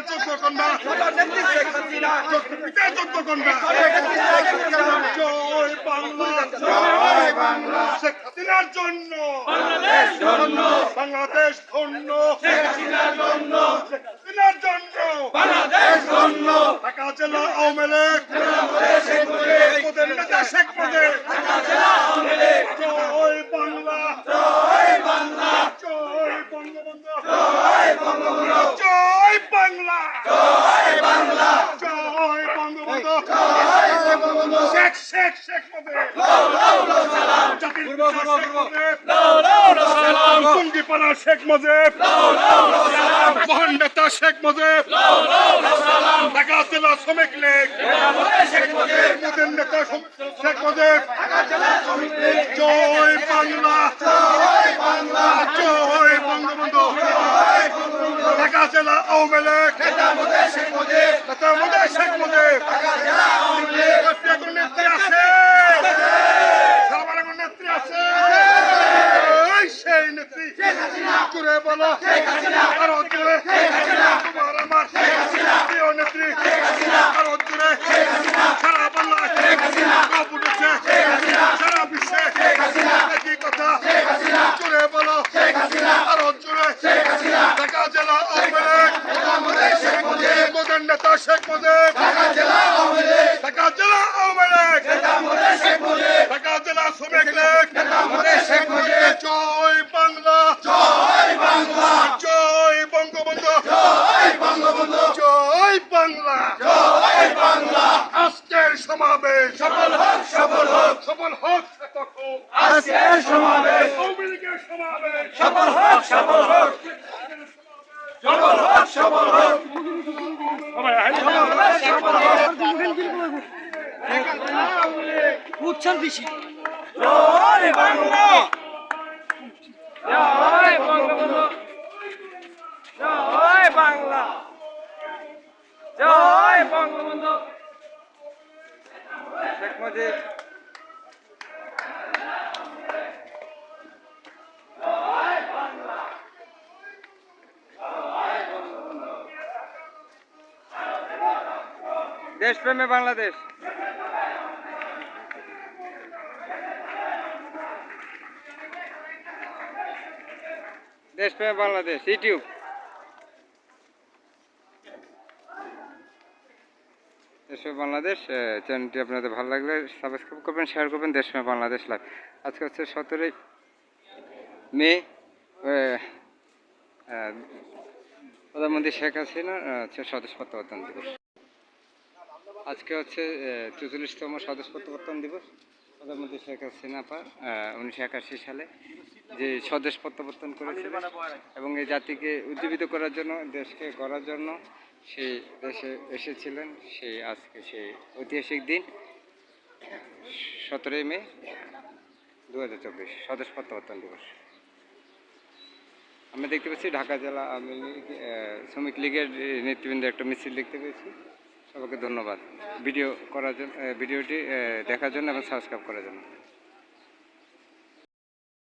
চন্দ্রকন্যা চন্দ্রকন্যা জয় বাংলা শেখ হাসিনার জন্য বাংলাদেশ ধন্য শেখ হাসিনার জন্য ঢাকা জেলা আওয়ামী লীগ নেতা শেখ মুজিব জয় বাংলা জয় বঙ্গবন্ধু জয় বাংলা জয় বঙ্গবন্ধু শেখ টুঙ্গিপাড়া শেখ মুজিব মহান নেতা শেখ মুজিব ঢাকা জেলা শ্রমিক লীগ নেতা শেখ মুজিব জয় বাংলা জয় বঙ্গবন্ধু ঢাকা জেলা আওয়ামী লীগ নেতা শেখ মুজিব নেত্রী আছে নেত্রী আছে সেই নেত্রী জুড়ে বলো আরো জুড়ে তোমার আমার প্রিয় নেত্রী আরো জুড়ে সারা বাংলায় উঠেছে সারা বিশ্বে একই কথা জুড়ে বলো আরো জুড়ে ঢাকা জেলা আওয়ামী লীগ মোদের নেতা শেখ মুজিব ঢাকা জেলা আওয়ামী লীগ ঢাকা জেলা শ্রমিক লীগ জয় বাংলা জয় বঙ্গবন্ধু জয় বাংলা আজকের সমাবেশ সফল হোক আজকের সমাবেশ আওয়ামী লীগের সমাবেশ সফল হোক উচ্চার বেশি জয় বাংলা জয় বঙ্গবন্ধু জয় বাংলা জয় বঙ্গবন্ধু শেখ মুজিব দেশপ্রেমে বাংলাদেশ দেশপ্রেমে বাংলাদেশ ইউটিউব দেশপ্রেমে বাংলাদেশ চ্যানেলটি আপনাদের ভালো লাগলে সাবস্ক্রাইব করবেন, শেয়ার করবেন। দেশপ্রেমে বাংলাদেশ লাইভ আজকে হচ্ছে 17 মে প্রধানমন্ত্রী শেখ হাসিনার হচ্ছে স্বদেশ প্রত্যাবর্তন দিবস। আজকে হচ্ছে 44তম স্বদেশ প্রত্যাবর্তন দিবস। প্রধানমন্ত্রী শেখ হাসিনা 1981 সালে যে স্বদেশ প্রত্যাবর্তন করেছিলেন এবং এই জাতিকে উজ্জীবিত করার জন্য, দেশকে গড়ার জন্য সেই দেশে এসেছিলেন। সেই আজকে সেই ঐতিহাসিক দিন 17 মে 2024 স্বদেশ প্রত্যাবর্তন দিবস। আমরা দেখতে পাচ্ছি ঢাকা জেলা আওয়ামী লীগ শ্রমিক লীগের নেতৃবৃন্দের একটা মিছিল দেখতে পেয়েছি। সবাইকে ধন্যবাদ ভিডিওটি দেখার জন্য এবং সাবস্ক্রাইব করার জন্য।